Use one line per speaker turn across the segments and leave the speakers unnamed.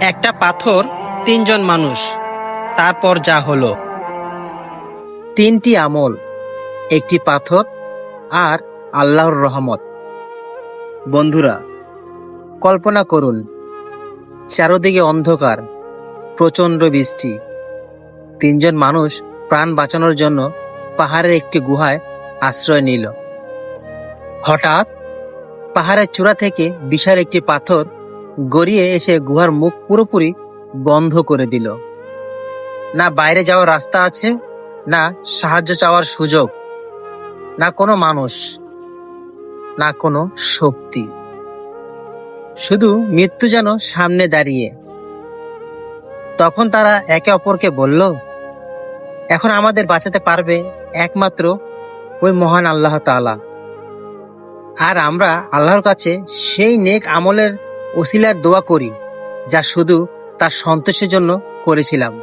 একটা পাথর, তিনজন মানুষ। তারপর যা হলো। তিনটি আমল, একটি পাথর আর আল্লাহর রহমত। বন্ধুরা, কল্পনা করুন, চারদিকে অন্ধকার, প্রচন্ড বৃষ্টি। তিনজন মানুষ প্রাণ বাঁচানোর জন্য পাহাড়ের একটি গুহায় আশ্রয় নিল। হঠাৎ পাহাড়ের চূড়া থেকে বিশাল একটি পাথর গড়িয়ে এসে গুহার মুখ পুরোপুরি বন্ধ করে দিল। না বাইরে যাওয়ার রাস্তা আছে, না সাহায্য চাওয়ার সুযোগ, না কোনো মানুষ, না কোনো শক্তি। শুধু মৃত্যু যেন সামনে দাঁড়িয়ে। তখন তারা একে অপরকে বলল, এখন আমাদের বাঁচাতে পারবে একমাত্র ওই মহান আল্লাহ তাআলা। আর আমরা আল্লাহর কাছে সেই নেক আমলের ওসিলার দোয়া করি যা শুধু তার সন্তোষের জন্য করেছিলাম।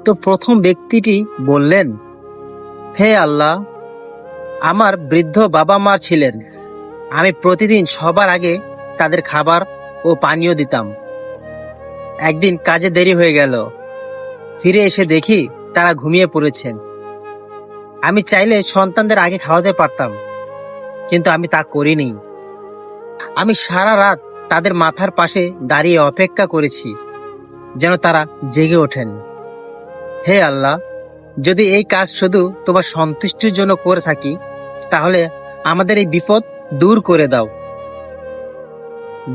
তো প্রথম ব্যক্তিটি বললেন, হে আল্লাহ, আমার বৃদ্ধ বাবা মা ছিলেন। আমি প্রতিদিন সবার আগে তাদের খাবার ও পানীয় দিতাম। একদিন কাজে দেরি হয়ে গেল, ফিরে এসে দেখি তারা ঘুমিয়ে পড়েছেন। আমি চাইলে সন্তানদের আগে খাওয়াতে পারতাম, কিন্তু আমি তা করিনি। আমি সারা রাত তাদের মাথার পাশে দাঁড়িয়ে অপেক্ষা করেছি যেন তারা জেগে ওঠেন। হে আল্লাহ, যদি এই কাজ শুধু তোমার সন্তুষ্টির জন্য করে থাকি, তাহলে আমাদের এই বিপদ দূর করে দাও।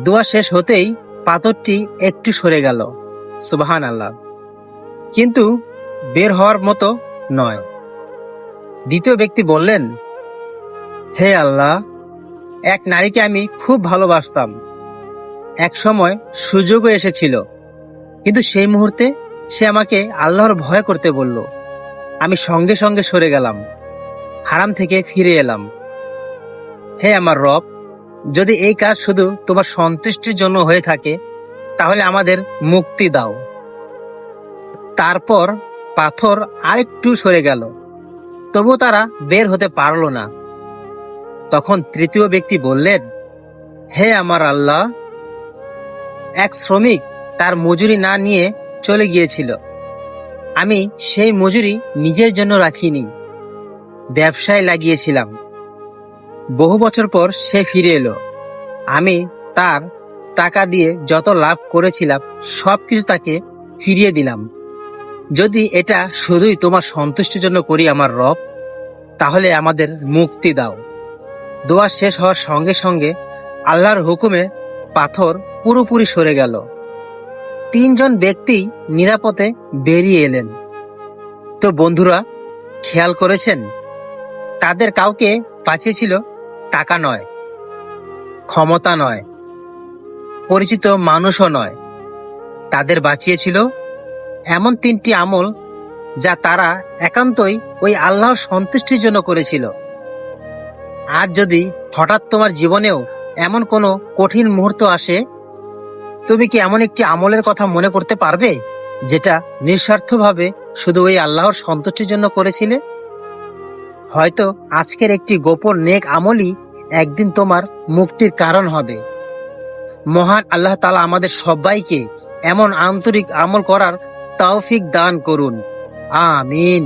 দোয়া শেষ হতেই পাথরটি একটু সরে গেল। সুবহান আল্লাহ। কিন্তু বের হওয়ার মতো নয়। দ্বিতীয় ব্যক্তি বললেন, হে আল্লাহ, এক নারীকে আমি খুব ভালোবাসতাম। এক সময় সুযোগও এসেছিল, কিন্তু সেই মুহূর্তে সে আমাকে আল্লাহর ভয় করতে বলল। আমি সঙ্গে সঙ্গে সরে গেলাম, হারাম থেকে ফিরে এলাম। হে আমার রব, যদি এই কাজ শুধু তোমার সন্তুষ্টির জন্য হয়ে থাকে, তাহলে আমাদের মুক্তি দাও। তারপর পাথর আরেকটু সরে গেল, তবুও তারা বের হতে পারল না। তখন তৃতীয় ব্যক্তি বললেন, হে আমার আল্লাহ, এক শ্রমিক তার মজুরি না নিয়ে চলে গিয়েছিল। আমি সেই মজুরি নিজের জন্য রাখিনি, ব্যবসায় লাগিয়েছিলাম। বহু বছর পর সে ফিরে এলো। আমি তার টাকা দিয়ে যত লাভ করেছিলাম সবকিছু তাকে ফিরিয়ে দিলাম। যদি এটা শুধুই তোমার সন্তুষ্টির জন্য করি আমার রব, তাহলে আমাদের মুক্তি দাও। দোয়া শেষ হওয়ার সঙ্গে সঙ্গে আল্লাহর হুকুমে পাথর পুরোপুরি সরে গেল। তিনজন ব্যক্তি নিরাপদে বেরিয়ে এলেন। তো বন্ধুরা, খেয়াল করেছেন, তাদের কাউকে বাঁচিয়েছিল টাকা নয়, ক্ষমতা নয়, পরিচিত মানুষও নয়। তাদের বাঁচিয়েছিল এমন তিনটি আমল যা তারা একান্তই ওই আল্লাহর সন্তুষ্টির জন্য করেছিল। আজ যদি হঠাৎ তোমার জীবনেও এমন কোনো কঠিন মুহূর্ত আসে, তুমি কি এমন একটি আমলের কথা মনে করতে পারবে যেটা নিঃস্বার্থভাবে শুধু ওই আল্লাহর সন্তুষ্টির জন্য করেছিলে? হয়তো আজকের একটি গোপন নেক আমলই একদিন তোমার মুক্তির কারণ হবে। মহান আল্লাহ তাআলা আমাদের সবাইকে এমন আন্তরিক আমল করার তৌফিক দান করুন। আমিন।